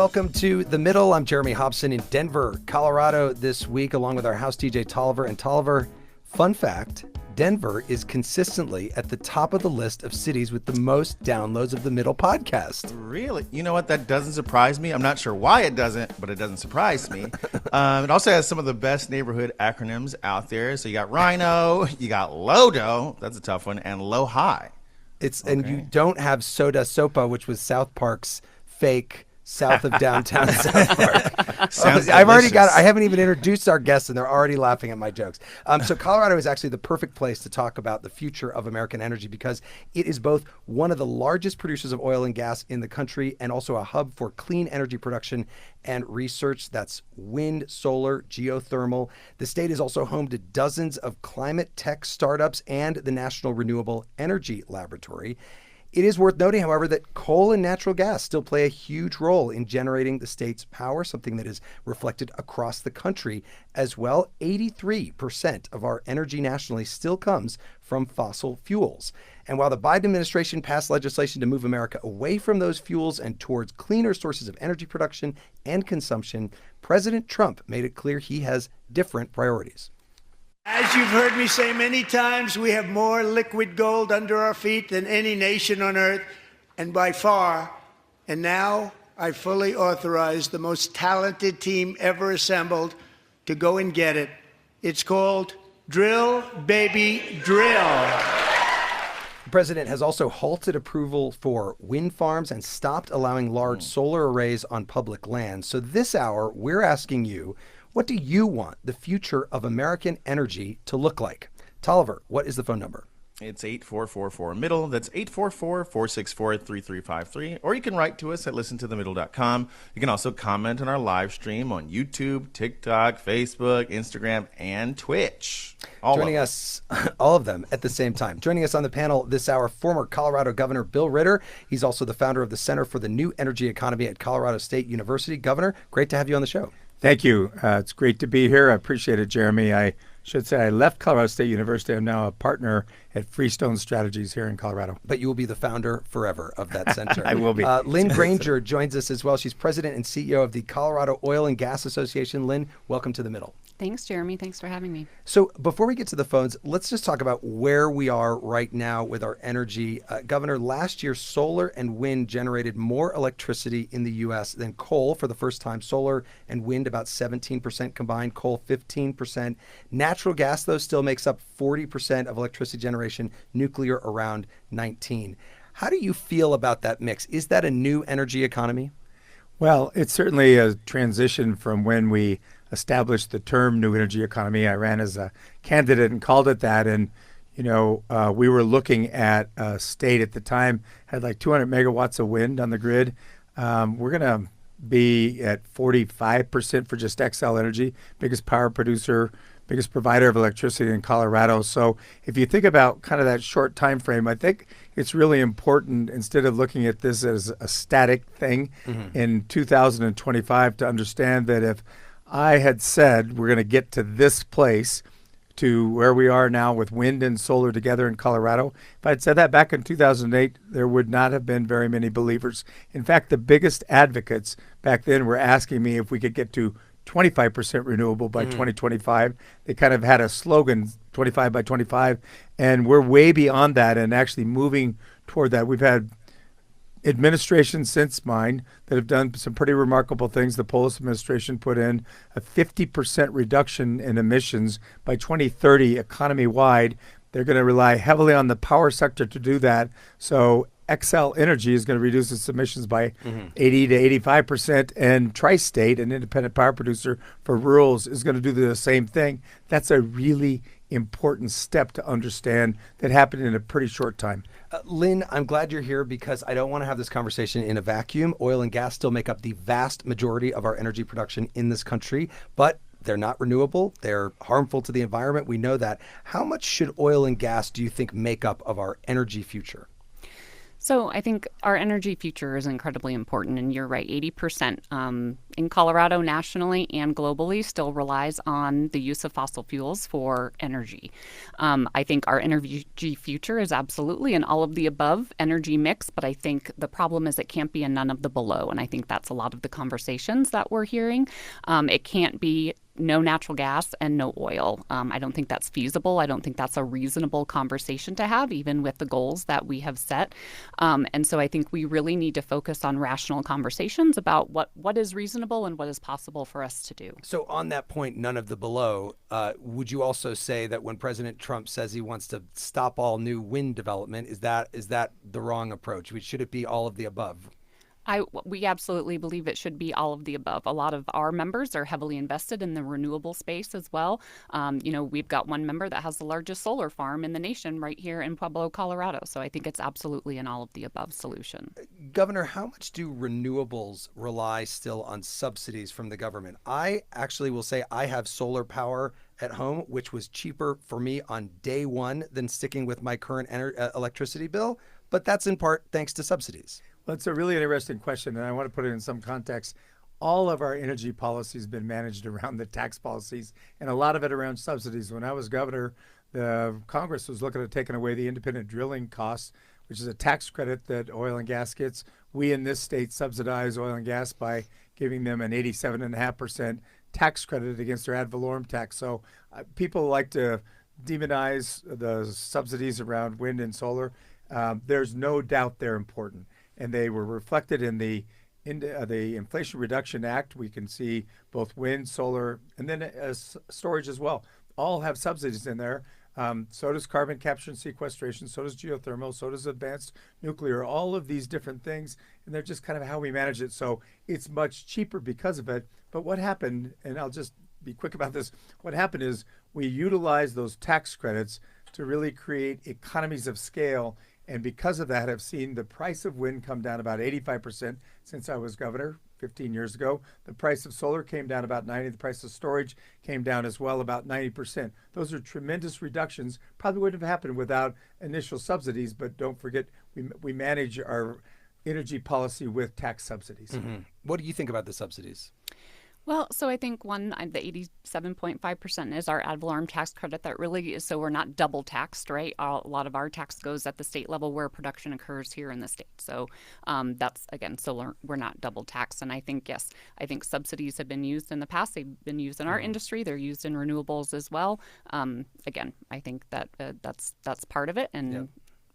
Welcome to The Middle. I'm Jeremy Hobson in Denver, Colorado this week, along with our house DJ Tolliver. And Tolliver, fun fact, Denver is consistently at the top of the list of cities with the most downloads of The Middle podcast. Really? You know what? That doesn't surprise me. I'm not sure why it doesn't, but it doesn't surprise me. It also has some of the best neighborhood acronyms out there. So you got Rhino, you got Lodo, that's a tough one, and Low High. And you don't have Soda Sopa, which was South Park's fake south of downtown South Park. I haven't even introduced our guests and they're already laughing at my jokes. So Colorado is actually the perfect place to talk about the future of American energy because it is both one of the largest producers of oil and gas in the country and also a hub for clean energy production and research. That's wind, solar, geothermal. The state is also home to dozens of climate tech startups and the National Renewable Energy Laboratory. It is worth noting, however, that coal and natural gas still play a huge role in generating the state's power, something that is reflected across the country as well. 83% of our energy nationally still comes from fossil fuels. And while the Biden administration passed legislation to move America away from those fuels and towards cleaner sources of energy production and consumption, President Trump made it clear he has different priorities. As you've heard me say many times, we have more liquid gold under our feet than any nation on earth, and by far. And now I fully authorize the most talented team ever assembled to go and get it. It's called Drill, Baby, Drill. The president has also halted approval for wind farms and stopped allowing large solar arrays on public land. So this hour, we're asking you, what do you want the future of American energy to look like? Tolliver, what is the phone number? It's 8444-MIDDLE. That's 844-464-3353. Or you can write to us at listentothemiddle.com. You can also comment on our live stream on YouTube, TikTok, Facebook, Instagram, and Twitch. Joining us, all of them at the same time. Joining us on the panel this hour, former Colorado Governor Bill Ritter. He's also the founder of the Center for the New Energy Economy at Colorado State University. Governor, great to have you on the show. Thank you. It's great to be here. I appreciate it, Jeremy. I should say I left Colorado State University. I'm now a partner at Freestone Strategies here in Colorado. But you will be the founder forever of that center. I will be. Lynn Granger joins us as well. She's president and CEO of the Colorado Oil and Gas Association. Lynn, welcome to The Middle. Thanks, Jeremy. Thanks for having me. So before we get to the phones, let's just talk about where we are right now with our energy. Governor, last year, solar and wind generated more electricity in the U.S. than coal for the first time. Solar and wind about 17% combined, coal 15%. Natural gas, though, still makes up 40% of electricity generation, nuclear around 19%. How do you feel about that mix? Is that a new energy economy? Well, it's certainly a transition from when we established the term new energy economy. I ran as a candidate and called it that. And, we were looking at a state at the time, had like 200 megawatts of wind on the grid. We're going to be at 45% for just XL Energy, biggest power producer, biggest provider of electricity in Colorado. So if you think about kind of that short time frame, I think it's really important, instead of looking at this as a static thing in 2025, to understand that if I had said we're going to get to this place, to where we are now with wind and solar together in Colorado, if I'd said that back in 2008, there would not have been very many believers. In fact, the biggest advocates back then were asking me if we could get to 25% renewable by 2025. They kind of had a slogan, 25 by 25, and we're way beyond that and actually moving toward that. We've had administrations since mine that have done some pretty remarkable things. The Polis administration put in a 50% reduction in emissions by 2030 economy-wide. They're going to rely heavily on the power sector to do that. So XL Energy is going to reduce its emissions by 80 to 85%, and Tri-State, an independent power producer for rurals, is going to do the same thing. That's a really important step to understand that happened in a pretty short time. Lynn, I'm glad you're here because I don't want to have this conversation in a vacuum. Oil and gas still make up the vast majority of our energy production in this country, but they're not renewable. They're harmful to the environment. We know that. How much should oil and gas, do you think, make up of our energy future? So I think our energy future is incredibly important, and you're right, 80% in Colorado nationally and globally still relies on the use of fossil fuels for energy. I think our energy future is absolutely an all of the above energy mix, but I think the problem is it can't be a none of the below. And I think that's a lot of the conversations that we're hearing. It can't be no natural gas and no oil. I don't think that's feasible. I don't think that's a reasonable conversation to have, even with the goals that we have set. And so I think we really need to focus on rational conversations about what is reasonable and what is possible for us to do. So on that point, none of the below, would you also say that when President Trump says he wants to stop all new wind development, is that the wrong approach? Should it be all of the above? We absolutely believe it should be all of the above. A lot of our members are heavily invested in the renewable space as well. We've got one member that has the largest solar farm in the nation right here in Pueblo, Colorado. So I think it's absolutely an all of the above solution. Governor, how much do renewables rely still on subsidies from the government? I actually will say I have solar power at home, which was cheaper for me on day one than sticking with my current electricity bill. But that's in part thanks to subsidies. Well, it's a really interesting question, and I want to put it in some context. All of our energy policy has been managed around the tax policies, and a lot of it around subsidies. When I was governor, the Congress was looking at taking away the independent drilling costs, which is a tax credit that oil and gas gets. We in this state subsidize oil and gas by giving them an 87.5% tax credit against their ad valorem tax. So people like to demonize the subsidies around wind and solar. There's no doubt they're important. And they were reflected in the Inflation Reduction Act. We can see both wind, solar, and then storage as well. All have subsidies in there. So does carbon capture and sequestration. So does geothermal. So does advanced nuclear. All of these different things, and they're just kind of how we manage it. So it's much cheaper because of it. But what happened, and I'll just be quick about this, what happened is we utilized those tax credits to really create economies of scale. And because of that, I've seen the price of wind come down about 85% since I was governor 15 years ago. The price of solar came down about 90%. The price of storage came down as well about 90%. Those are tremendous reductions. Probably wouldn't have happened without initial subsidies, but don't forget, we manage our energy policy with tax subsidies. Mm-hmm. What do you think about the subsidies? Well, so I think the 87.5% is our ad valorem tax credit that really is so we're not double taxed, right? A lot of our tax goes at the state level where production occurs here in the state. So that's, again, so we're not double taxed. And I think, yes, I think subsidies have been used in the past. They've been used in our industry. They're used in renewables as well. Again, I think that that's part of it. And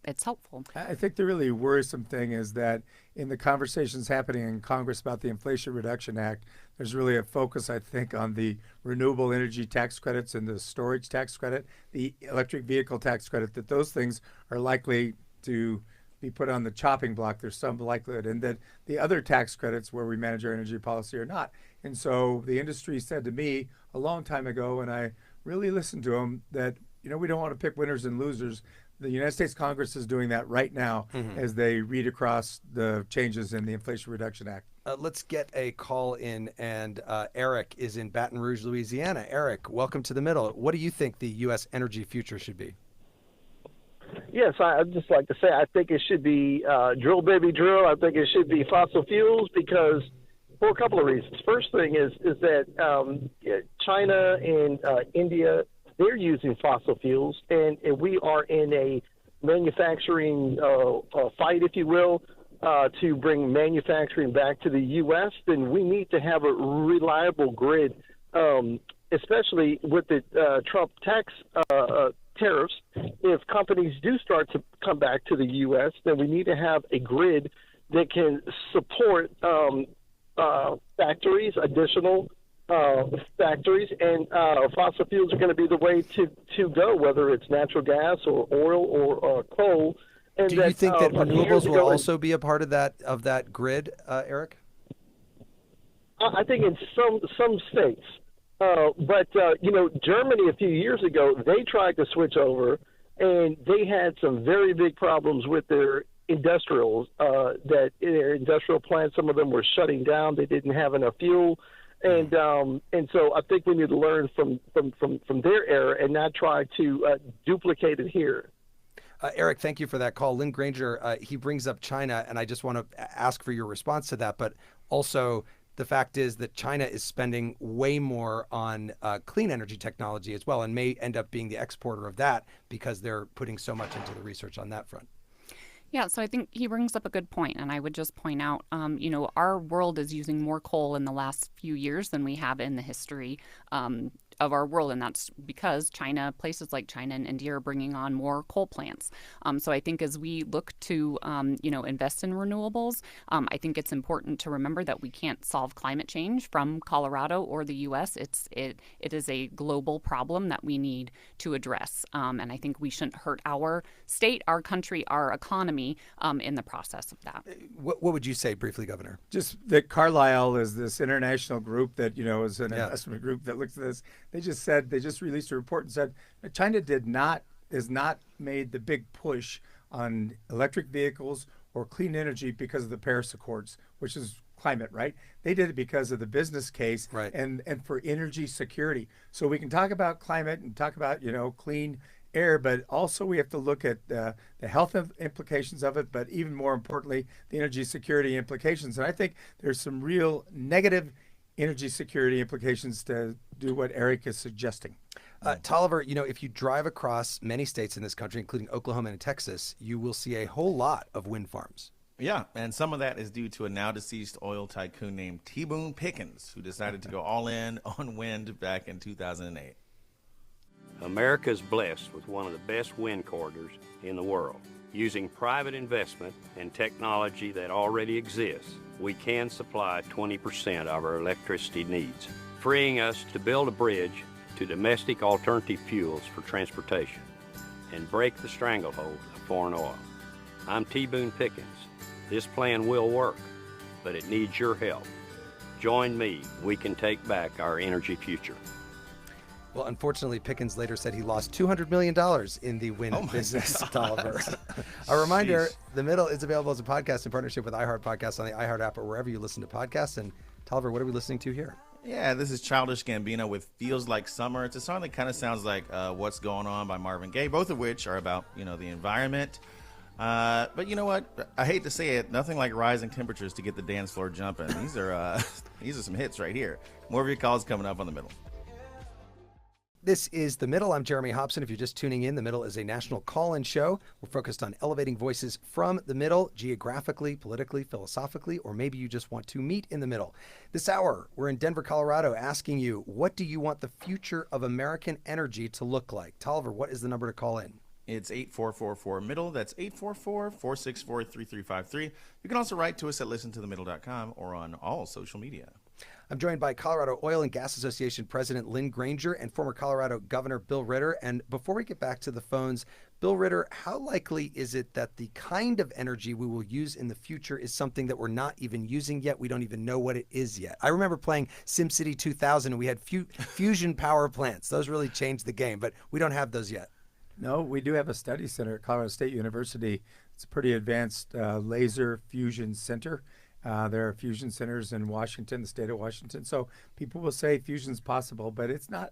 it's helpful. I think the really worrisome thing is that in the conversations happening in Congress about the Inflation Reduction Act, there's really a focus, I think, on the renewable energy tax credits and the storage tax credit, the electric vehicle tax credit, that those things are likely to be put on the chopping block. There's some likelihood, and that the other tax credits where we manage our energy policy are not. And so the industry said to me a long time ago, and I really listened to them, that we don't want to pick winners and losers. The United States Congress is doing that right now as they read across the changes in the Inflation Reduction Act. Let's get a call in, and Eric is in Baton Rouge, Louisiana. Eric, welcome to The Middle. What do you think the U.S. energy future should be? Yes, I'd just like to say I think it should be drill, baby, drill. I think it should be fossil fuels because for a couple of reasons. First thing is that China and India, they're using fossil fuels, and we are in a manufacturing fight, if you will, to bring manufacturing back to the U.S., then we need to have a reliable grid, especially with the Trump tax tariffs. If companies do start to come back to the U.S., then we need to have a grid that can support factories, additional factories, and fossil fuels are going to be the way to go, whether it's natural gas or oil or coal. And do you think that renewables will also be a part of that grid, Eric? I think in some states, but Germany a few years ago, they tried to switch over, and they had some very big problems with their industrials. That their industrial plants, some of them were shutting down. They didn't have enough fuel. And so I think we need to learn from their error and not try to duplicate it here. Eric, thank you for that call. Lynn Granger, he brings up China, and I just want to ask for your response to that, but also the fact is that China is spending way more on clean energy technology as well, and may end up being the exporter of that because they're putting so much into the research on that front. Yeah, so I think he brings up a good point, and I would just point out, our world is using more coal in the last few years than we have in the history of our world, and that's because places like China and India are bringing on more coal plants. So I think as we look to, invest in renewables, I think it's important to remember that we can't solve climate change from Colorado or the U.S. It is a global problem that we need to address, and I think we shouldn't hurt our state, our country, our economy in the process of that. What would you say briefly, Governor? Just that Carlyle is this international group that, is an investment group that looks at this. They just released a report and said China has not made the big push on electric vehicles or clean energy because of the Paris Accords, which is climate, right? They did it because of the business case, right, and for energy security. So we can talk about climate and talk about, clean air, but also we have to look at the health implications of it, but even more importantly, the energy security implications. And I think there's some real negative energy security implications to do what Eric is suggesting. Tolliver, if you drive across many states in this country, including Oklahoma and Texas, you will see a whole lot of wind farms. Yeah, and some of that is due to a now deceased oil tycoon named T. Boone Pickens, who decided to go all in on wind back in 2008. America is blessed with one of the best wind corridors in the world. Using private investment and technology that already exists, we can supply 20% of our electricity needs, freeing us to build a bridge to domestic alternative fuels for transportation and break the stranglehold of foreign oil. I'm T. Boone Pickens. This plan will work, but it needs your help. Join me. We can take back our energy future. Well, unfortunately, Pickens later said he lost $200 million in the wind business, Tolliver. A reminder, The Middle is available as a podcast in partnership with iHeart Podcasts on the iHeart app or wherever you listen to podcasts. And Tolliver, what are we listening to here? Yeah, this is Childish Gambino with Feels Like Summer. It's a song that kind of sounds like What's Going On by Marvin Gaye, both of which are about, the environment. But you know what? I hate to say it, nothing like rising temperatures to get the dance floor jumping. These are some hits right here. More of your calls coming up on The Middle. This is The Middle. I'm Jeremy Hobson. If you're just tuning in, The Middle is a national call-in show. We're focused on elevating voices from the middle, geographically, politically, philosophically, or maybe you just want to meet in the middle. This hour, we're in Denver, Colorado, asking you, what do you want the future of American energy to look like? Tolliver, what is the number to call in? It's 8444-MIDDLE. That's 844-464-3353. You can also write to us at listentothemiddle.com or on all social media. I'm joined by Colorado Oil and Gas Association President Lynn Granger and former Colorado Governor Bill Ritter. And before we get back to the phones, Bill Ritter, how likely is it that the kind of energy we will use in the future is something that we're not even using yet? We don't even know what it is yet. I remember playing SimCity 2000 and we had fusion power plants. Those really changed the game, but we don't have those yet. No, we do have a study center at Colorado State University. It's a pretty advanced laser fusion center. There are fusion centers in Washington, the state of Washington. So people will say fusion's possible, but it's not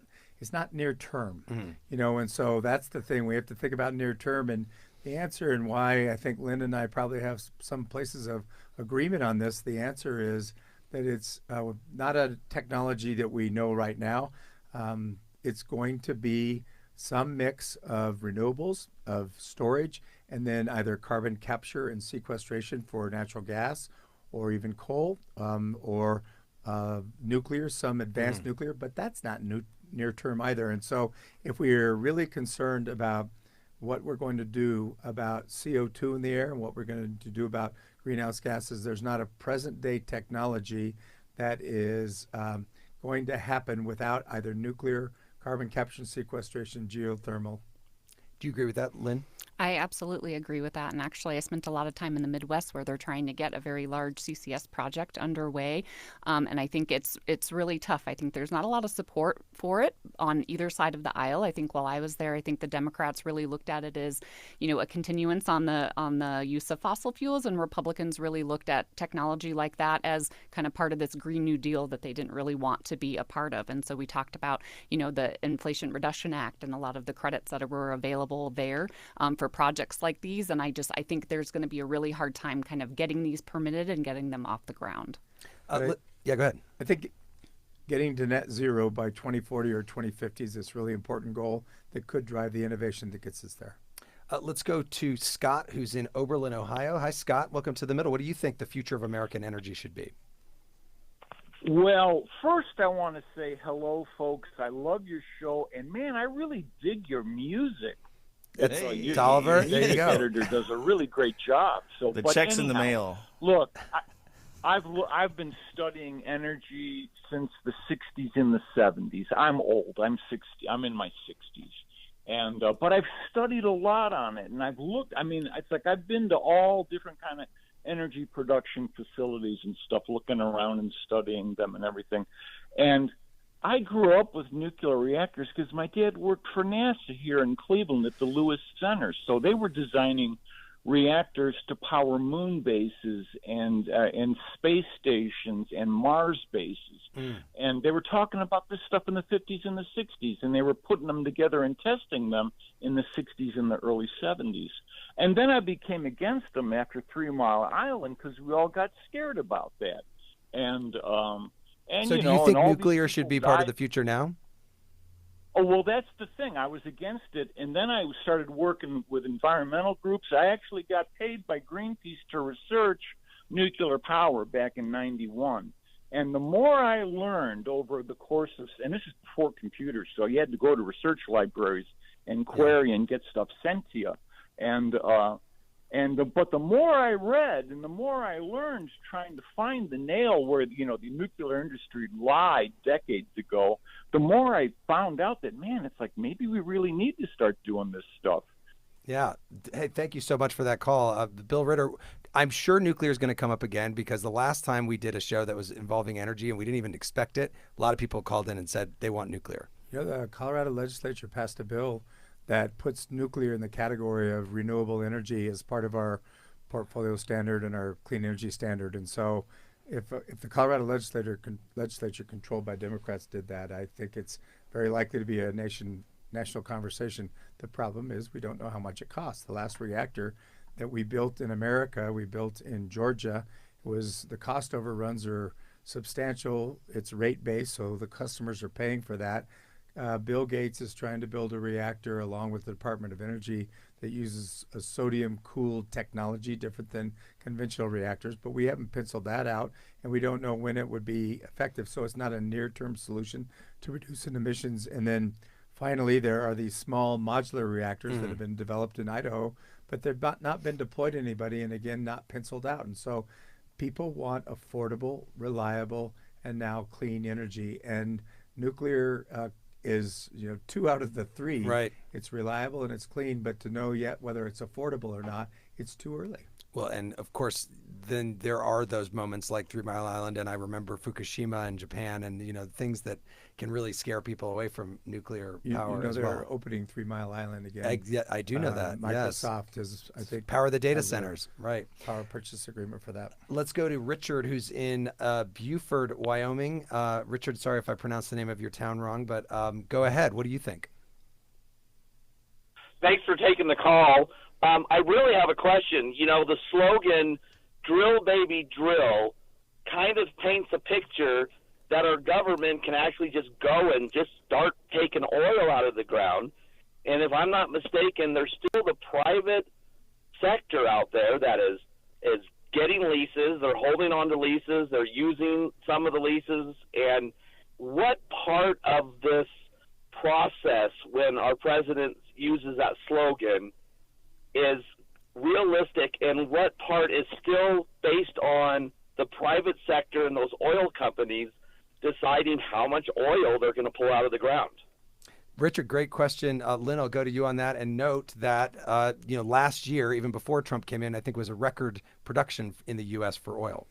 near term, and so that's the thing. We have to think about near term, and the answer, and why I think Lynn and I probably have some places of agreement on this. The answer is that it's not a technology that we know right now. It's going to be some mix of renewables, of storage, and then either carbon capture and sequestration for natural gas, or even coal, or nuclear, some advanced nuclear, but that's not near term either. And so if we're really concerned about what we're going to do about CO2 in the air and what we're going to do about greenhouse gases, there's not a present day technology that is going to happen without either nuclear, carbon capture and sequestration, geothermal. Do you agree with that, Lynn? I absolutely agree with that. And actually, I spent a lot of time in the Midwest where they're trying to get a very large CCS project underway. And I think it's really tough. I think there's not a lot of support for it on either side of the aisle. I think while I was there, I think the Democrats really looked at it as, a continuance on the use of fossil fuels, and Republicans really looked at technology like that as kind of part of this Green New Deal that they didn't really want to be a part of. And so we talked about, the Inflation Reduction Act and a lot of the credits that were available there for projects like these. And I think there's going to be a really hard time kind of getting these permitted and getting them off the ground. Yeah, go ahead. I think getting to net zero by 2040 or 2050 is this really important goal that could drive the innovation that gets us there. Let's go to Scott, who's in Oberlin, Ohio. Hi, Scott. Welcome to The Middle. What do you think the future of American energy should be? Well, first I want to say hello, folks. I love your show, and man, I really dig your music. It's Tolliver. There you go. Editor does a really great job. So The check's in the mail. Look, I've been studying energy since the '60s and the '70s. I'm old. I'm 60. I'm in my 60s, and but I've studied a lot on it, and I've looked. I mean, it's like I've been to all different kind of energy production facilities and stuff, looking around and studying them and everything. And I grew up with nuclear reactors because my dad worked for NASA here in Cleveland at the Lewis Center. So they were designing reactors to power moon bases and space stations and Mars bases. And they were talking about this stuff in the 50s and the 60s, and they were putting them together and testing them in the 60s and the early 70s. And then I became against them after 3 Mile Island because we all got scared about that. And so do you think nuclear should be part of the future now? Oh, well, that's the thing. I was against it, and then I started working with environmental groups. I actually got paid by Greenpeace to research nuclear power back in '91. And the more I learned over the course of, and this is before computers, so you had to go to research libraries and query and get stuff sent to you. But the more I read and the more I learned trying to find the nail where, the nuclear industry lied decades ago, the more I found out that, man, it's like maybe we really need to start doing this stuff. Yeah. Hey, thank you so much for that call. Bill Ritter, I'm sure nuclear is going to come up again because the last time we did a show that was involving energy and we didn't even expect it, a lot of people called in and said they want nuclear. The Colorado legislature passed a bill that puts nuclear in the category of renewable energy as part of our portfolio standard and our clean energy standard. And so if the Colorado legislature controlled by Democrats did that, I think it's very likely to be a national conversation. The problem is we don't know how much it costs. The last reactor that we built in America, we built in Georgia, the cost overruns are substantial. It's rate-based, so the customers are paying for that. Bill Gates is trying to build a reactor along with the Department of Energy that uses a sodium-cooled technology different than conventional reactors, but we haven't penciled that out, and we don't know when it would be effective, so it's not a near-term solution to reducing emissions. And then finally, there are these small modular reactors that have been developed in Idaho, but they've not been deployed to anybody, and again, not penciled out. And so people want affordable, reliable, and now clean energy, and nuclear is 2 out of the 3. Right. It's reliable and it's clean, but to know yet whether it's affordable or not, it's too early. Well, and of course, then there are those moments like 3 Mile Island, and I remember Fukushima in Japan, and things that can really scare people away from nuclear power as well. They're opening 3 Mile Island again. I do know that. Microsoft is, I think, power the data centers, right? Power purchase agreement for that. Let's go to Richard, who's in Beaufort, Wyoming. Richard, sorry if I pronounced the name of your town wrong, but go ahead. What do you think? Thanks for taking the call. I really have a question. The slogan, drill, baby, drill, kind of paints a picture that our government can actually just go and just start taking oil out of the ground. And if I'm not mistaken, there's still the private sector out there that is getting leases. They're holding on to leases. They're using some of the leases. And what part of this process, when our president uses that slogan, is realistic, and what part is still based on the private sector and those oil companies deciding how much oil they're going to pull out of the ground? Richard, great question. Lynn, I'll go to you on that, and note that last year, even before Trump came in, I think was a record production in the U.S. for oil.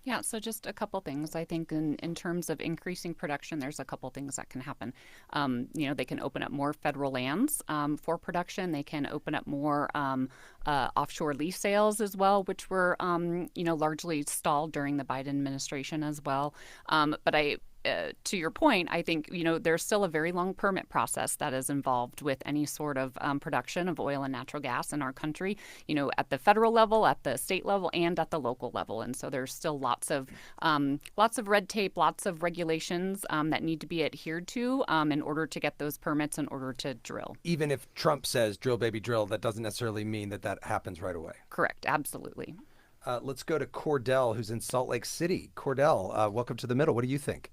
Yeah, so just a couple things. I think in terms of increasing production, there's a couple things that can happen. They can open up more federal lands for production. They can open up more offshore lease sales as well, which were, largely stalled during the Biden administration as well. But to your point, I think, there's still a very long permit process that is involved with any sort of production of oil and natural gas in our country, at the federal level, at the state level, and at the local level. And so there's still lots of red tape, lots of regulations that need to be adhered to in order to get those permits, in order to drill. Even if Trump says drill, baby, drill, that doesn't necessarily mean that happens right away. Correct. Absolutely. Let's go to Cordell, who's in Salt Lake City. Cordell, welcome to the middle. What do you think?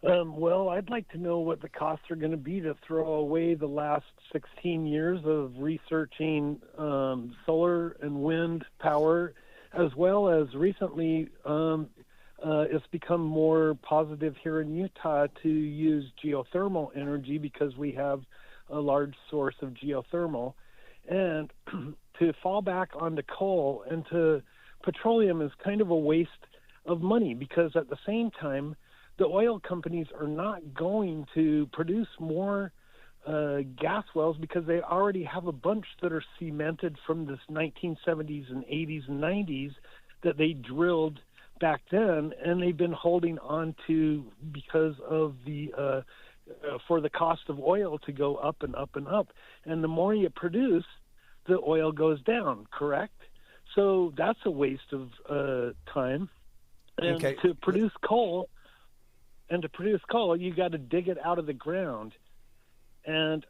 Well, I'd like to know what the costs are going to be to throw away the last 16 years of researching solar and wind power, as well as recently it's become more positive here in Utah to use geothermal energy because we have a large source of geothermal. And to fall back onto coal and to petroleum is kind of a waste of money, because at the same time, the oil companies are not going to produce more gas wells because they already have a bunch that are cemented from this 1970s and 80s and 90s that they drilled back then, and they've been holding on to because of the for the cost of oil to go up and up and up. And the more you produce, the oil goes down, correct? So that's a waste of time. And Okay. to produce coal, you got to dig it out of the ground. And,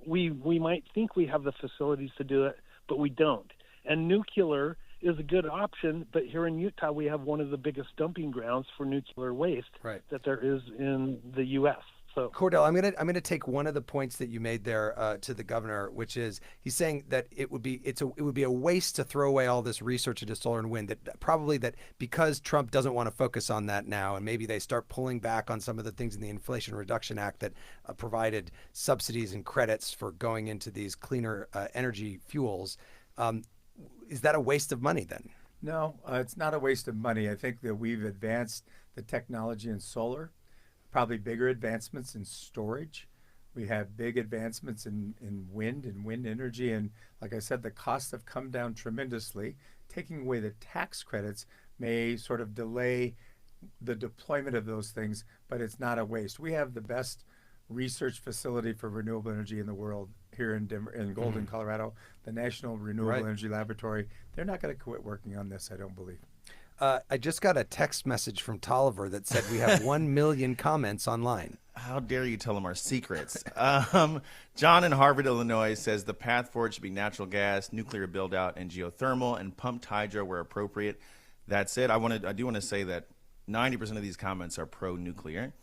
we might think we have the facilities to do it, but we don't. And nuclear is a good option, but here in Utah, we have one of the biggest dumping grounds for nuclear waste that there is in the U.S. So, Cordell, I'm gonna take one of the points that you made there to the governor, which is he's saying that it would be a waste to throw away all this research into solar and wind. That because Trump doesn't want to focus on that now, and maybe they start pulling back on some of the things in the Inflation Reduction Act that provided subsidies and credits for going into these cleaner energy fuels. Is that a waste of money then? No, it's not a waste of money. I think that we've advanced the technology in solar, probably bigger advancements in storage. We have big advancements in wind and wind energy. And like I said, the costs have come down tremendously. Taking away the tax credits may sort of delay the deployment of those things, but it's not a waste. We have the best research facility for renewable energy in the world here in Denver, in Golden, Colorado, the National Renewable Energy Laboratory. They're not going to quit working on this, I don't believe. I just got a text message from Tolliver that said we have 1 million comments online. How dare you tell them our secrets? John in Harvard, Illinois says the path forward should be natural gas, nuclear build-out, and geothermal, and pumped hydro where appropriate. That said, I do want to say that 90% of these comments are pro-nuclear.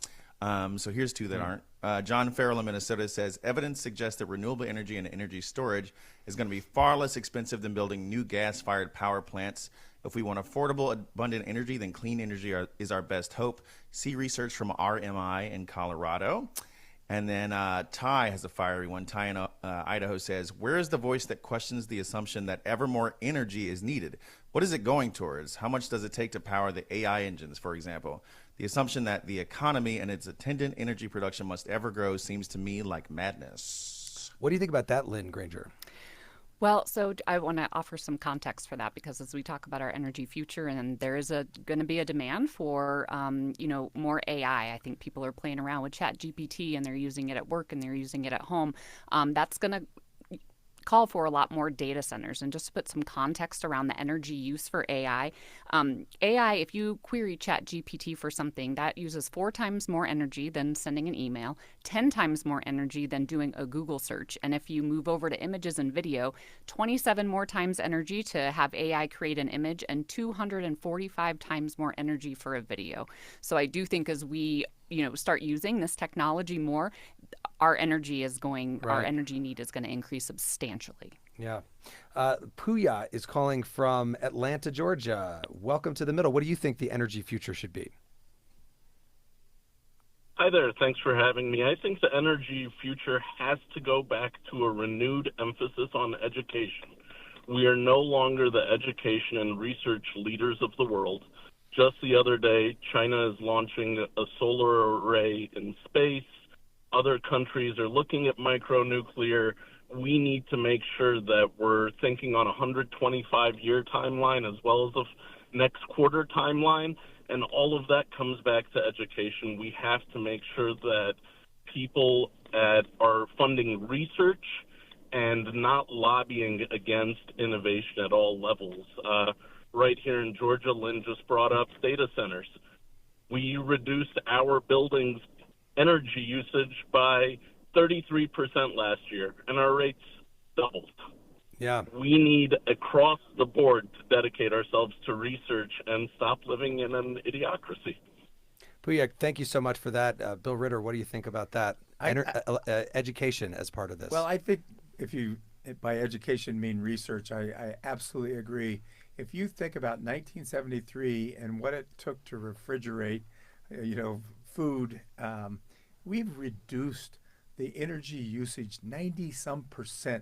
So here's two that aren't. John Farrell in Minnesota says, evidence suggests that renewable energy and energy storage is going to be far less expensive than building new gas-fired power plants. If we want affordable, abundant energy, then clean energy is our best hope. See research from RMI in Colorado. And then Ty has a fiery one. Ty in Idaho says, where is the voice that questions the assumption that ever more energy is needed? What is it going towards? How much does it take to power the AI engines, for example? The assumption that the economy and its attendant energy production must ever grow seems to me like madness. What do you think about that, Lynn, Granger? Well, so I want to offer some context for that, because as we talk about our energy future, and there is going to be a demand for, more AI. I think people are playing around with ChatGPT, and they're using it at work and they're using it at home. That's going to call for a lot more data centers. And just to put some context around the energy use for AI, if you query ChatGPT for something, that uses 4 times more energy than sending an email, 10 times more energy than doing a Google search. And if you move over to images and video, 27 more times energy to have AI create an image, and 245 times more energy for a video. So I do think as we start using this technology more, our energy need is going to increase substantially. Yeah. Puya is calling from Atlanta, Georgia. Welcome to the middle. What do you think the energy future should be? Hi there. Thanks for having me. I think the energy future has to go back to a renewed emphasis on education. We are no longer the education and research leaders of the world. Just the other day, China is launching a solar array in space. Other countries are looking at micronuclear. We need to make sure that we're thinking on a 125-year timeline as well as a next quarter timeline. And all of that comes back to education. We have to make sure that people are funding research and not lobbying against innovation at all levels. Right here in Georgia, Lynn just brought up data centers. We reduced our buildings' energy usage by 33% last year, and our rates doubled. Yeah. We need across the board to dedicate ourselves to research and stop living in an idiocracy. Puya, thank you so much for that. Bill Ritter, what do you think about that? Education as part of this. Well, I think if you, by education, mean research, I absolutely agree. If you think about 1973 and what it took to refrigerate, food, we've reduced the energy usage 90-some%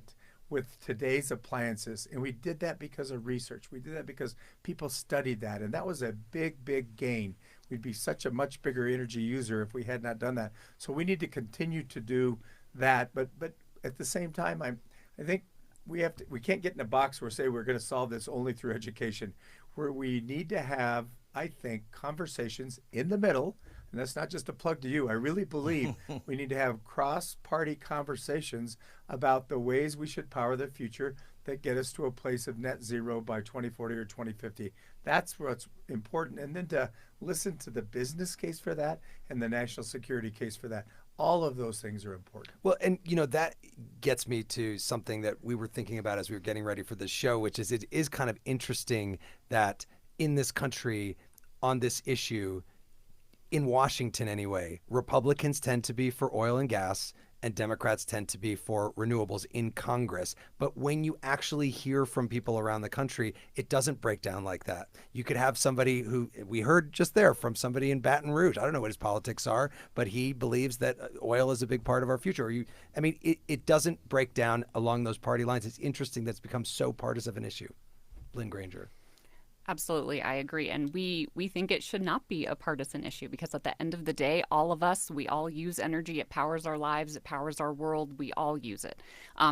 with today's appliances. And we did that because of research. We did that because people studied that. And that was a big, big gain. We'd be such a much bigger energy user if we had not done that. So we need to continue to do that. But at the same time, I think we can't get in a box where say we're going to solve this only through education. Where we need to have, I think, conversations in the middle. And that's not just a plug to you. I really believe we need to have cross-party conversations about the ways we should power the future that get us to a place of net zero by 2040 or 2050. That's what's important. And then to listen to the business case for that and the national security case for that. All of those things are important. Well, and that gets me to something that we were thinking about as we were getting ready for this show, which is it is kind of interesting that in this country on this issue, in Washington anyway, Republicans tend to be for oil and gas and Democrats tend to be for renewables in Congress. But when you actually hear from people around the country, it doesn't break down like that. You could have somebody who we heard just there from somebody in Baton Rouge. I don't know what his politics are, but he believes that oil is a big part of our future. It doesn't break down along those party lines. It's interesting that it's become so partisan of an issue. Lynn Granger. Absolutely, I agree. And we think it should not be a partisan issue because at the end of the day, all of us, we all use energy. It powers our lives. It powers our world. We all use it.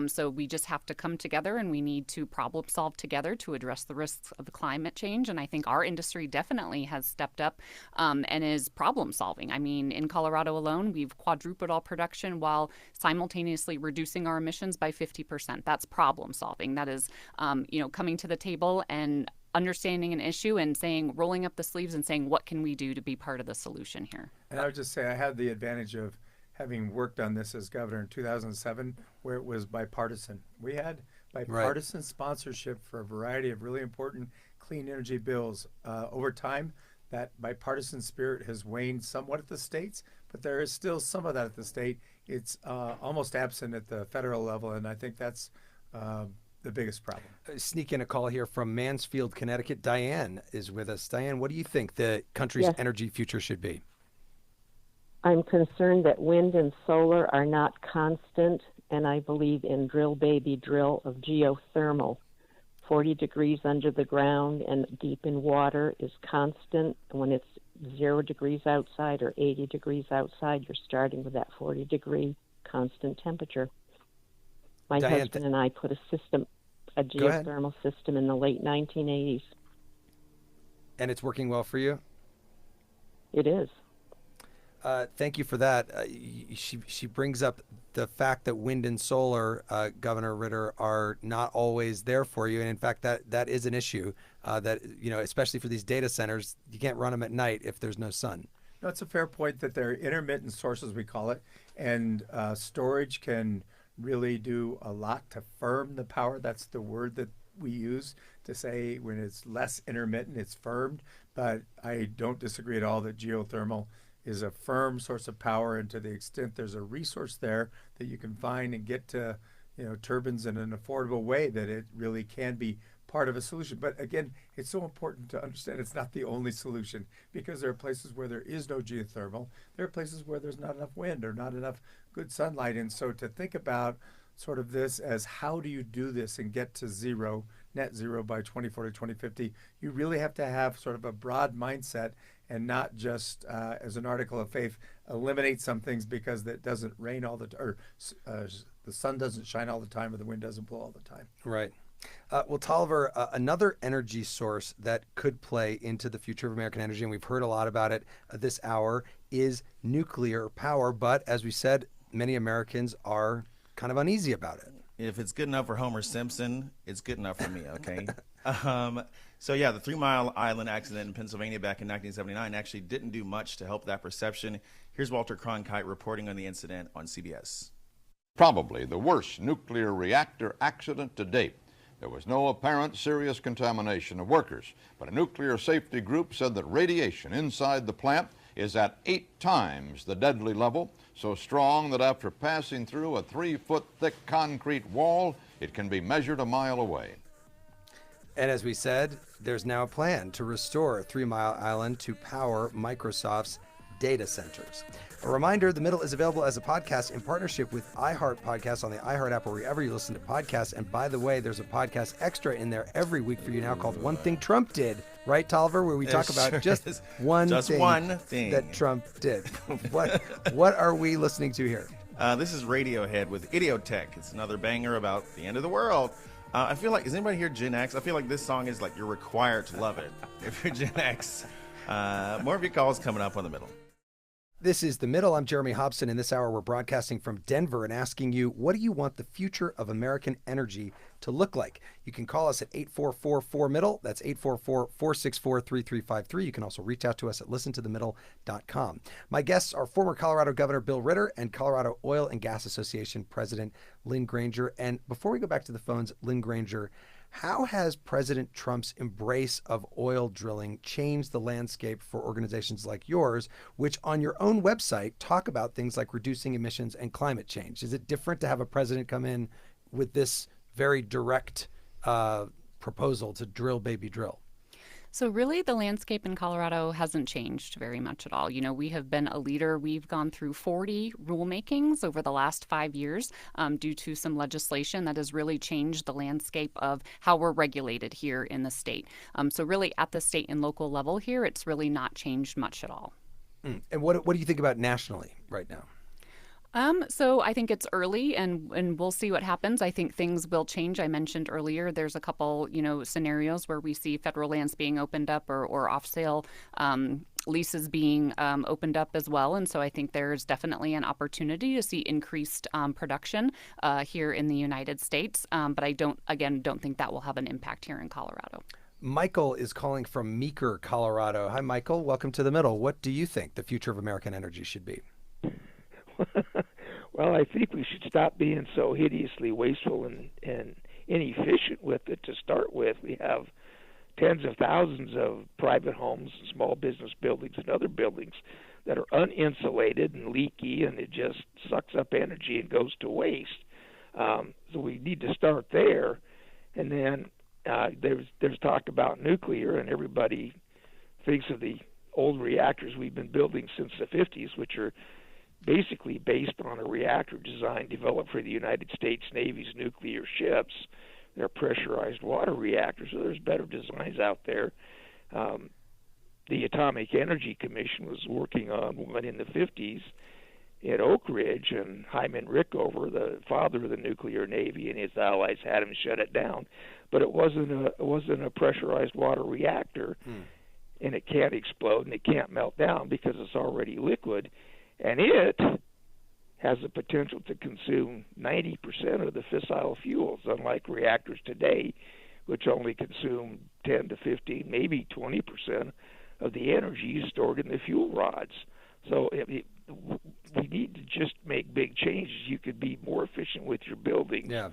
So we just have to come together and we need to problem solve together to address the risks of climate change. And I think our industry definitely has stepped up and is problem solving. I mean, in Colorado alone, we've quadrupled our production while simultaneously reducing our emissions by 50%. That's problem solving. That is, coming to the table and understanding an issue and rolling up the sleeves and saying, what can we do to be part of the solution here? And I would just say I had the advantage of having worked on this as governor in 2007, where it was bipartisan. We had bipartisan sponsorship for a variety of really important clean energy bills. Over time, that bipartisan spirit has waned somewhat at the states, but there is still some of that at the state. It's almost absent at the federal level, and I think that's the biggest problem. Sneak in a call here from Mansfield, Connecticut. Diane is with us. Diane, what do you think the country's energy future should be? I'm concerned that wind and solar are not constant, and I believe in drill, baby, drill of geothermal. 40 degrees under the ground and deep in water is constant. When it's 0 degrees outside or 80 degrees outside, you're starting with that 40-degree constant temperature. My husband and I put a geothermal system in the late 1980s. And it's working well for you? It is. Thank you for that. She brings up the fact that wind and solar, Governor Ritter, are not always there for you. And in fact, that is an issue that, especially for these data centers, you can't run them at night if there's no sun. No, it's a fair point that they're intermittent sources, we call it. And storage can really do a lot to firm the power. That's the word that we use to say when it's less intermittent, it's firmed. But I don't disagree at all that geothermal is a firm source of power, and to the extent there's a resource there that you can find and get to, turbines in an affordable way, that it really can be part of a solution. But again, it's so important to understand it's not the only solution, because there are places where there is no geothermal. There are places where there's not enough wind or not enough good sunlight. And so to think about sort of this as how do you do this and get to net zero by 2040, 2050, you really have to have sort of a broad mindset and not just, as an article of faith, eliminate some things because it doesn't rain all the time, or the sun doesn't shine all the time, or the wind doesn't blow all the time. Right. Well, Tolliver, another energy source that could play into the future of American energy, and we've heard a lot about it this hour, is nuclear power. But as we said, many Americans are kind of uneasy about it. If it's good enough for Homer Simpson, it's good enough for me, okay? So, yeah, the 3 Mile Island accident in Pennsylvania back in 1979 actually didn't do much to help that perception. Here's Walter Cronkite reporting on the incident on CBS. Probably the worst nuclear reactor accident to date. There was no apparent serious contamination of workers, but a nuclear safety group said that radiation inside the plant is at 8 times the deadly level, so strong that after passing through a 3-foot thick concrete wall, it can be measured a mile away. And as we said, there's now a plan to restore 3 Mile Island to power Microsoft's data centers. A reminder, The Middle is available as a podcast in partnership with iHeart Podcasts on the iHeart app or wherever you listen to podcasts. And by the way, there's a podcast extra in there every week for you now called One Thing Trump Did. Right, Tolliver? Where we talk about just one thing that Trump did. What are we listening to here? This is Radiohead with Idiotech. It's another banger about the end of the world. I feel like, is anybody here Gen X? I feel like this song is like you're required to love it if you're Gen X. More of your calls coming up on The Middle. This is The Middle. I'm Jeremy Hobson. In this hour, we're broadcasting from Denver and asking you, what do you want the future of American energy to look like? You can call us at 844-4MIDDLE. That's 844-464-3353. You can also reach out to us at listentothemiddle.com. My guests are former Colorado Governor Bill Ritter and Colorado Oil and Gas Association President Lynn Granger. And before we go back to the phones, Lynn Granger, how has President Trump's embrace of oil drilling changed the landscape for organizations like yours, which on your own website talk about things like reducing emissions and climate change? Is it different to have a president come in with this very direct proposal to drill, baby, drill? So really, the landscape in Colorado hasn't changed very much at all. You know, we have been a leader. We've gone through 40 rulemakings over the last 5 years due to some legislation that has really changed the landscape of how we're regulated here in the state. So really, at the state and local level here, it's really not changed much at all. And what do you think about nationally right now? So I think it's early, and we'll see what happens. I think things will change. I mentioned earlier there's a couple, scenarios where we see federal lands being opened up or off-sale leases being opened up as well. And so I think there's definitely an opportunity to see increased production here in the United States. But I don't think that will have an impact here in Colorado. Michael is calling from Meeker, Colorado. Hi, Michael. Welcome to The Middle. What do you think the future of American energy should be? Well, I think we should stop being so hideously wasteful and inefficient with it to start with. We have tens of thousands of private homes, small business buildings, and other buildings that are uninsulated and leaky, and it just sucks up energy and goes to waste. So we need to start there. And then there's talk about nuclear, and everybody thinks of the old reactors we've been building since the 50s, which are basically based on a reactor design developed for the United States Navy's nuclear ships. They're pressurized water reactors, so there's better designs out there. The Atomic Energy Commission was working on one in the 50s at Oak Ridge, and Hyman Rickover, the father of the nuclear navy, and his allies had him shut it down. But it wasn't a pressurized water reactor, and it can't explode and it can't melt down because it's already liquid. And it has the potential to consume 90% of the fissile fuels, unlike reactors today, which only consume 10 to 15, maybe 20% of the energy stored in the fuel rods. So we need to just make big changes. You could be more efficient with your buildings. Yeah.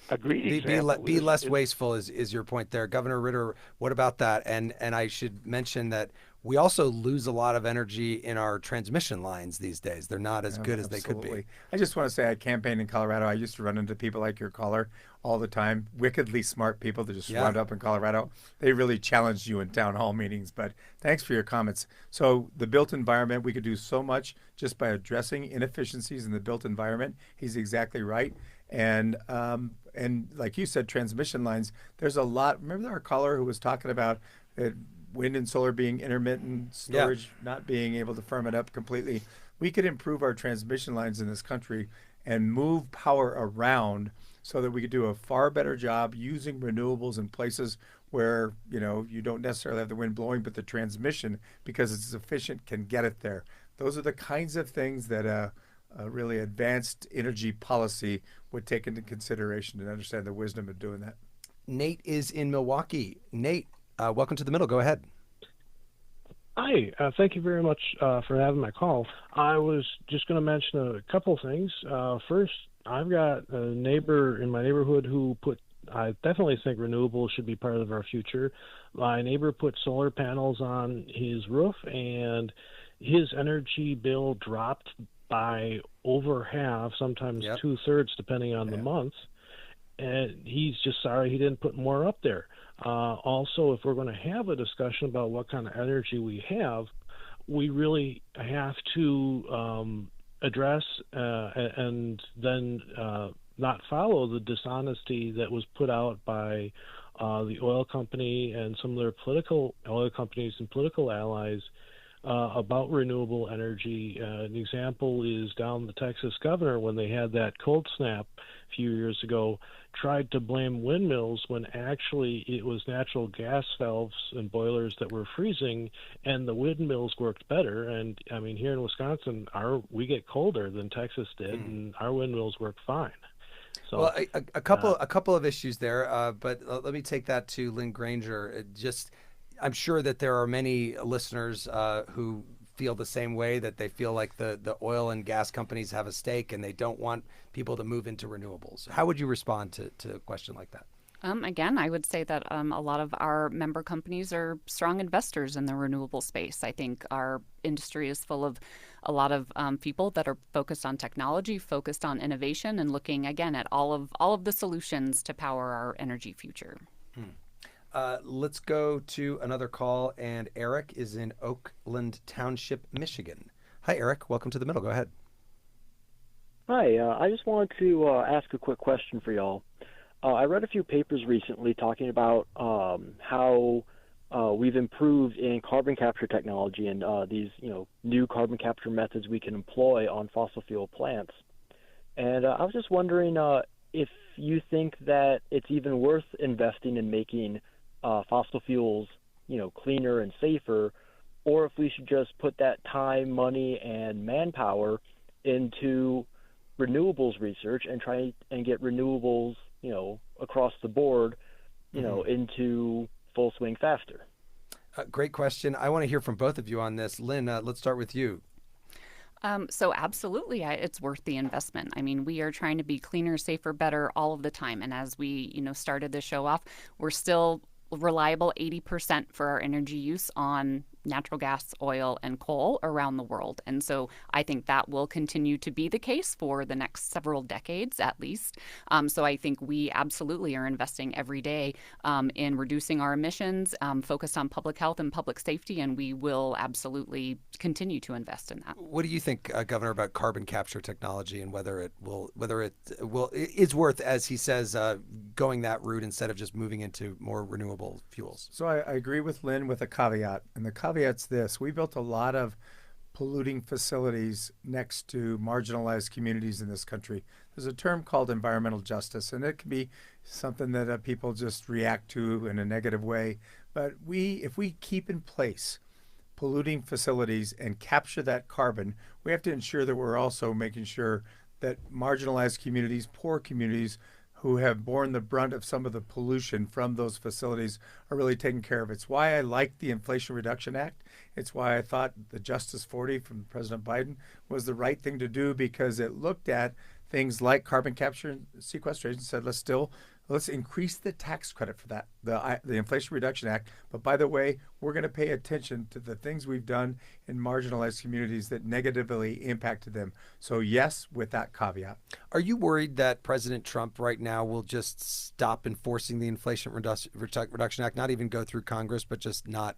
A great example. Be less wasteful is your point there. Governor Ritter, what about that? And I should mention that we also lose a lot of energy in our transmission lines these days. They're not as good as they could be. I just want to say I campaigned in Colorado. I used to run into people like your caller all the time, wickedly smart people that just wound up in Colorado. They really challenged you in town hall meetings, but thanks for your comments. So the built environment, we could do so much just by addressing inefficiencies in the built environment. He's exactly right. And like you said, transmission lines, there's a lot. Remember our caller who was talking about wind and solar being intermittent, storage not being able to firm it up completely? We could improve our transmission lines in this country and move power around so that we could do a far better job using renewables in places where, you don't necessarily have the wind blowing, but the transmission, because it's efficient, can get it there. Those are the kinds of things that a really advanced energy policy would take into consideration and understand the wisdom of doing that. Nate is in Milwaukee. Nate, welcome to the middle. Go ahead. Hi, thank you very much for having my call. I was just going to mention a couple things. First, I've got a neighbor in my neighborhood I definitely think renewables should be part of our future. My neighbor put solar panels on his roof, and his energy bill dropped by over half, sometimes 2/3, depending on the month. And he's just sorry he didn't put more up there. Also, if we're going to have a discussion about what kind of energy we have, we really have to address and then not follow the dishonesty that was put out by the oil company and some of their oil companies and political allies about renewable energy. An example is down the Texas governor, when they had that cold snap a few years ago, tried to blame windmills when actually it was natural gas valves and boilers that were freezing, and the windmills worked better. And I mean, here in Wisconsin, we get colder than Texas did, and our windmills work fine. So, well, a couple of issues there, but let me take that to Lynn Granger. I'm sure that there are many listeners who feel the same way, that they feel like the oil and gas companies have a stake and they don't want people to move into renewables. How would you respond to a question like that? Again, I would say that a lot of our member companies are strong investors in the renewable space. I think our industry is full of a lot of people that are focused on technology, focused on innovation, and looking again at all of the solutions to power our energy future. Let's go to another call, and Eric is in Oakland Township, Michigan. Hi, Eric. Welcome to the middle. Go ahead. Hi. I just wanted to ask a quick question for y'all. I read a few papers recently talking about how we've improved in carbon capture technology and these new carbon capture methods we can employ on fossil fuel plants. And I was just wondering if you think that it's even worth investing in making fossil fuels, cleaner and safer, or if we should just put that time, money, and manpower into renewables research and try and get renewables, across the board, into full swing faster. Great question. I want to hear from both of you on this. Lynn, let's start with you. So absolutely, it's worth the investment. I mean, we are trying to be cleaner, safer, better all of the time. And as we, started the show off, we're still reliable 80% for our energy use on natural gas, oil, and coal around the world. And so I think that will continue to be the case for the next several decades at least. So I think we absolutely are investing every day in reducing our emissions, focused on public health and public safety, and we will absolutely continue to invest in that. What do you think, Governor, about carbon capture technology and whether it is worth, as he says, going that route instead of just moving into more renewable fuels? So I agree with Lynn with a caveat, and the caveat's this: we built a lot of polluting facilities next to marginalized communities in this country. There's a term called environmental justice, and it can be something that people just react to in a negative way. But if we keep in place polluting facilities and capture that carbon, we have to ensure that we're also making sure that marginalized communities, poor communities, who have borne the brunt of some of the pollution from those facilities are really taken care of. It's why I like the Inflation Reduction Act. It's why I thought the Justice 40 from President Biden was the right thing to do, because it looked at things like carbon capture and sequestration, said let's increase the tax credit for that, the Inflation Reduction Act. But by the way, we're going to pay attention to the things we've done in marginalized communities that negatively impacted them. So yes, with that caveat. Are you worried that President Trump right now will just stop enforcing the Inflation Reduction Act, not even go through Congress, but just not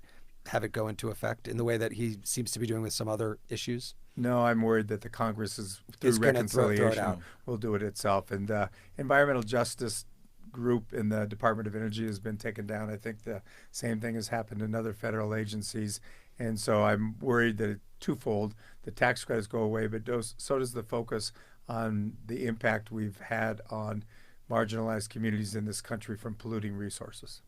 have it go into effect in the way that he seems to be doing with some other issues? No, I'm worried that the Congress is through reconciliation will do it itself. And environmental justice group in the Department of Energy has been taken down. I think the same thing has happened in other federal agencies. And so I'm worried that twofold, the tax credits go away, but so does the focus on the impact we've had on marginalized communities in this country from polluting resources.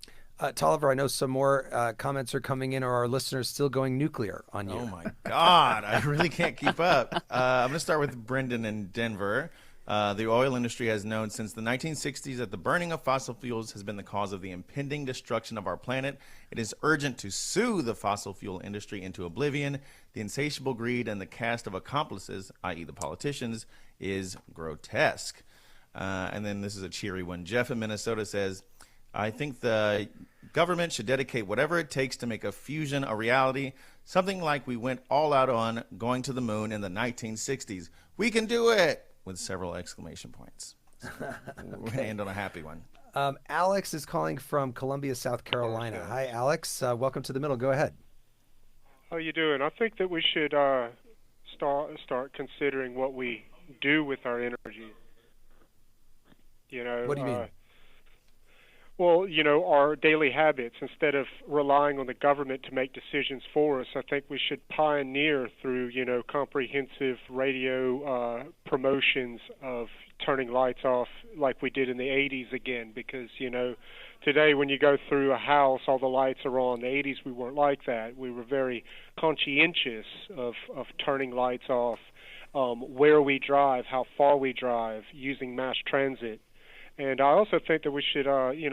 Tolliver, I know some more comments are coming in, or our listeners still going nuclear on you. Oh, my God. I really can't keep up. I'm going to start with Brendan in Denver. The oil industry has known since the 1960s that the burning of fossil fuels has been the cause of the impending destruction of our planet. It is urgent to sue the fossil fuel industry into oblivion. The insatiable greed and the cast of accomplices, i.e. the politicians, is grotesque. And then this is a cheery one. Jeff in Minnesota says, I think the government should dedicate whatever it takes to make a fusion a reality, something like we went all out on going to the moon in the 1960s. We can do it! With several exclamation points. We're going to end on a happy one. Alex is calling from Columbia, South Carolina. Hi, Alex. Welcome to The Middle. Go ahead. How you doing? I think that we should start considering what we do with our energy. You know, what do you mean? Well, you know, our daily habits. Instead of relying on the government to make decisions for us, I think we should pioneer through, you know, comprehensive radio promotions of turning lights off like we did in the 80s again. Because, you know, today when you go through a house, all the lights are on. In the 80s, we weren't like that. We were very conscientious of turning lights off, where we drive, how far we drive, using mass transit. And I also think that we should, the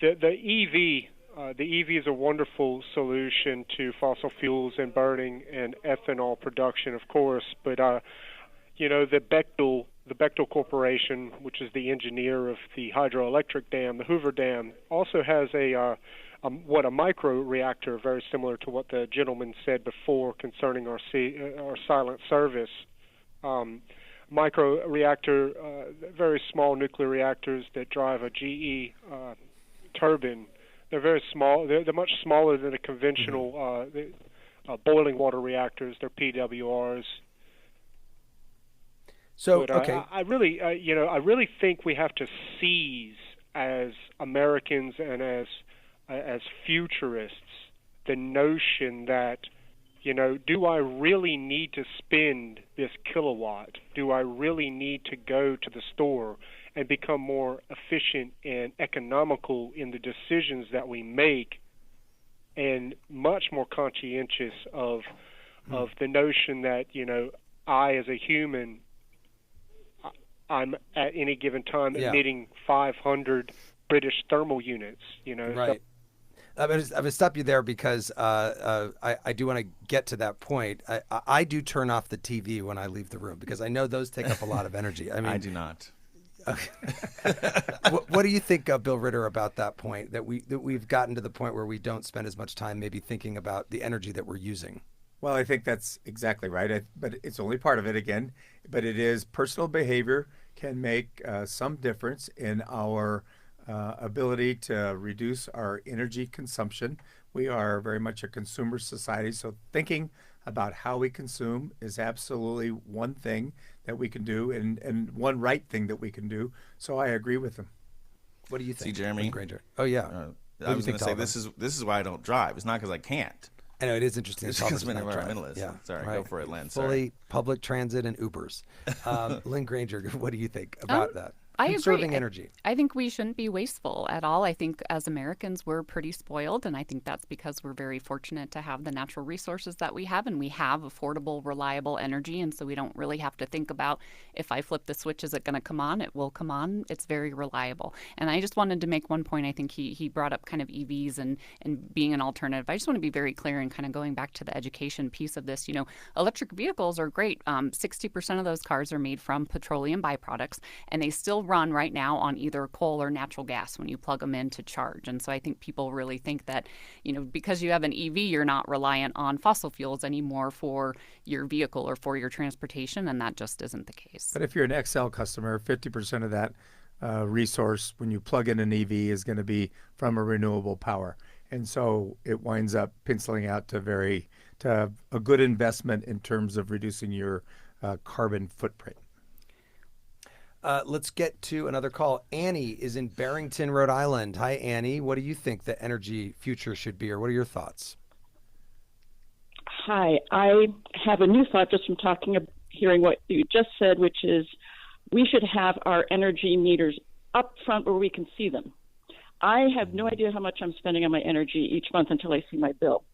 EV is a wonderful solution to fossil fuels and burning and ethanol production, of course. But, you know, the Bechtel Corporation, which is the engineer of the hydroelectric dam, the Hoover Dam, also has a micro reactor, very similar to what the gentleman said before concerning our silent service. Micro reactor, very small nuclear reactors that drive a GE turbine. They're very small. They're much smaller than a conventional boiling water reactors. They're PWRs. So, but, okay. I really think we have to seize as Americans and as futurists the notion that, you know, do I really need to spend this kilowatt? Do I really need to go to the store and become more efficient and economical in the decisions that we make, and much more conscientious of the notion that, you know, I as a human, I'm at any given time emitting 500 British thermal units, you know. Right. I'm going to stop you there because I do want to get to that point. I do turn off the TV when I leave the room because I know those take up a lot of energy. I mean, I do not. Okay. What do you think, Bill Ritter, about that point, that we've gotten to the point where we don't spend as much time maybe thinking about the energy that we're using? Well, I think that's exactly right. But it's only part of it again. But it is personal behavior can make some difference in our ability to reduce our energy consumption. We are very much a consumer society, so thinking about how we consume is absolutely one thing that we can do, and one right thing that we can do. So I agree with him. What do you think, Jeremy? Granger? Oh yeah, I was going to say this is why I don't drive. It's not because I can't. I know it is interesting. It's because I'm an environmentalist. Yeah, sorry, right. Go for it, Lynn. Fully public transit and Ubers. Lynn Granger, what do you think about that? I Conserving agree. energy. I think we shouldn't be wasteful at all. I think as Americans, we're pretty spoiled, and I think that's because we're very fortunate to have the natural resources that we have, and we have affordable, reliable energy, and so we don't really have to think about if I flip the switch, is it going to come on? It will come on. It's very reliable. And I just wanted to make one point. I think he brought up kind of EVs and being an alternative. I just want to be very clear and kind of going back to the education piece of this. You know, electric vehicles are great. 60% of those cars are made from petroleum byproducts, and they still run right now on either coal or natural gas when you plug them in to charge. And so I think people really think that, you know, because you have an EV, you're not reliant on fossil fuels anymore for your vehicle or for your transportation, and that just isn't the case. But if you're an XL customer, 50% of that resource when you plug in an EV is going to be from a renewable power. And so it winds up penciling out to a good investment in terms of reducing your carbon footprint. Let's get to another call. Annie is in Barrington, Rhode Island. Hi, Annie. What do you think the energy future should be, or what are your thoughts? Hi. I have a new thought just from hearing what you just said, which is we should have our energy meters up front where we can see them. I have no idea how much I'm spending on my energy each month until I see my bill.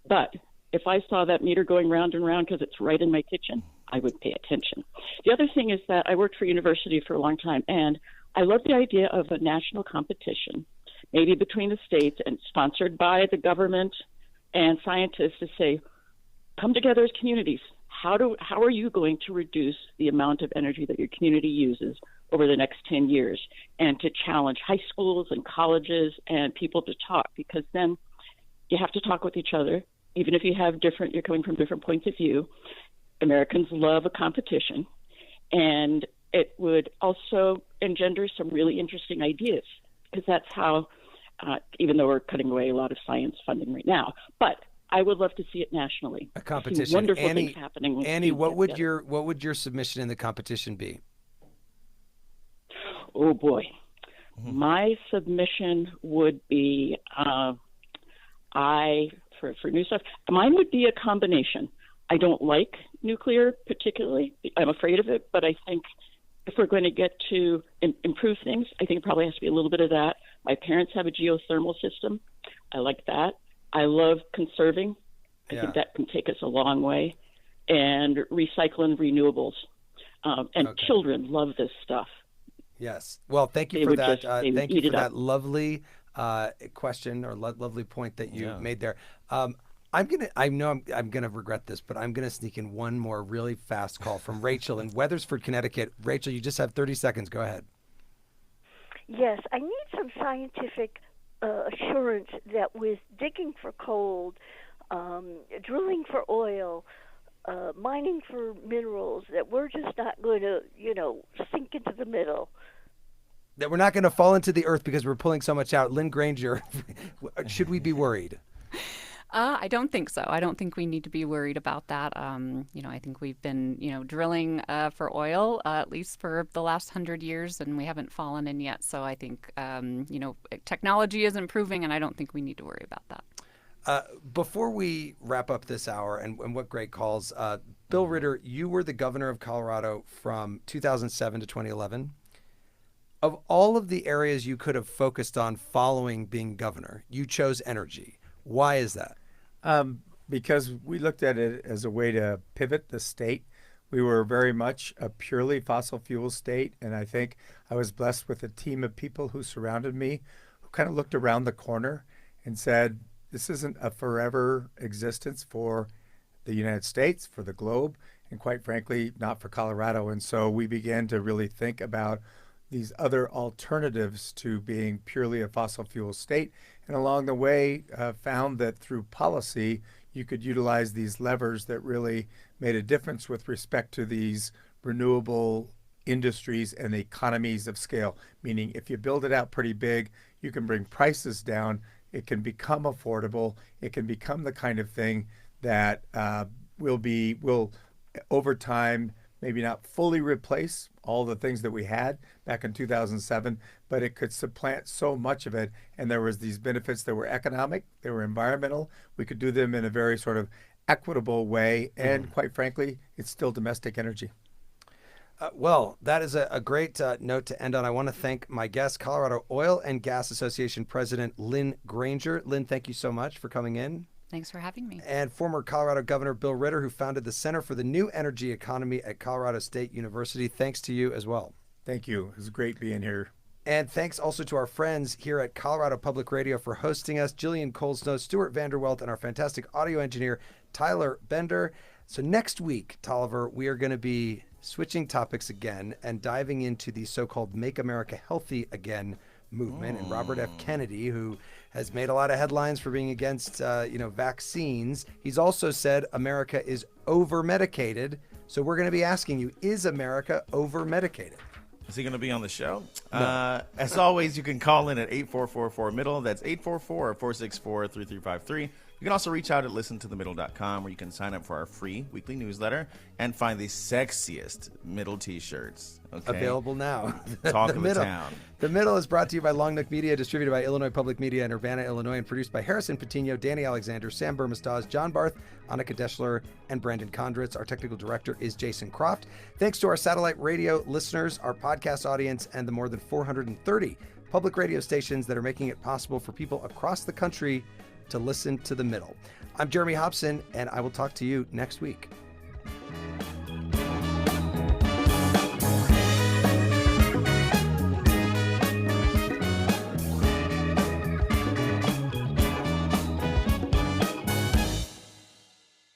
But if I saw that meter going round and round because it's right in my kitchen, I would pay attention. The other thing is that I worked for a university for a long time, and I love the idea of a national competition, maybe between the states and sponsored by the government and scientists to say, come together as communities. How are you going to reduce the amount of energy that your community uses over the next 10 years, and to challenge high schools and colleges and people to talk, because then you have to talk with each other, even if you're coming from different points of view. Americans love a competition, and it would also engender some really interesting ideas, because that's how, even though we're cutting away a lot of science funding right now, but I would love to see it nationally. A competition. Wonderful Annie, things happening. Annie, what would your submission in the competition be? Oh boy, my submission would be for new stuff. Mine would be a combination. I don't like nuclear particularly. I'm afraid of it, but I think if we're going to get to improve things, I think it probably has to be a little bit of that. My parents have a geothermal system. I like that. I love conserving. I think that can take us a long way. And recycling renewables. Children love this stuff. Yes. Well, thank you for that. Thank you for that lovely question or lovely point that you made there. I know I'm gonna regret this, but I'm gonna sneak in one more really fast call from Rachel in Weathersford, Connecticut. Rachel, you just have 30 seconds. Go ahead. Yes, I need some scientific assurance that with digging for coal, drilling for oil, mining for minerals, that we're just not going to, sink into the middle. That we're not going to fall into the earth because we're pulling so much out. Lynn Granger, should we be worried? I don't think so. I don't think we need to be worried about that. I think we've been, drilling for oil at least for the last 100 years, and we haven't fallen in yet. So I think, technology is improving, and I don't think we need to worry about that. Before we wrap up this hour, and what great calls, Bill Ritter, you were the governor of Colorado from 2007 to 2011. Of all of the areas you could have focused on following being governor, you chose energy. Why is that? Because we looked at it as a way to pivot the state. We were very much a purely fossil fuel state, and I think I was blessed with a team of people who surrounded me who kind of looked around the corner and said, this isn't a forever existence for the United States, for the globe, and quite frankly, not for Colorado. And so we began to really think about these other alternatives to being purely a fossil fuel state. And along the way, found that through policy, you could utilize these levers that really made a difference with respect to these renewable industries and economies of scale. Meaning, if you build it out pretty big, you can bring prices down. It can become affordable. It can become the kind of thing that will over time maybe not fully replace all the things that we had back in 2007, but it could supplant so much of it. And there was these benefits that were economic, they were environmental. We could do them in a very sort of equitable way. And quite frankly, it's still domestic energy. Well, that is a great note to end on. I want to thank my guest, Colorado Oil and Gas Association President Lynn Granger. Lynn, thank you so much for coming in. Thanks for having me. And former Colorado Governor Bill Ritter, who founded the Center for the New Energy Economy at Colorado State University. Thanks to you as well. Thank you. It was great being here. And thanks also to our friends here at Colorado Public Radio for hosting us, Jillian Colesnow, Stuart Vanderwelt, and our fantastic audio engineer, Tyler Bender. So next week, Tolliver, we are going to be switching topics again and diving into the so-called Make America Healthy Again movement. And Robert F. Kennedy, who has made a lot of headlines for being against, vaccines. He's also said America is over-medicated. So we're going to be asking you, is America over-medicated? Is he going to be on the show? No. As always, you can call in at 8444-MIDDLE. That's 844-464-3353. You can also reach out at listentothemiddle.com, where you can sign up for our free weekly newsletter and find the sexiest middle t-shirts. Okay? Available now. Talk of the town. The Middle is brought to you by Long Neck Media, distributed by Illinois Public Media in Urbana, Illinois, and produced by Harrison Patino, Danny Alexander, Sam Burmistaz, John Barth, Annika Deschler, and Brandon Kondritz. Our technical director is Jason Croft. Thanks to our satellite radio listeners, our podcast audience, and the more than 430 public radio stations that are making it possible for people across the country to listen to The Middle. I'm Jeremy Hobson, and I will talk to you next week.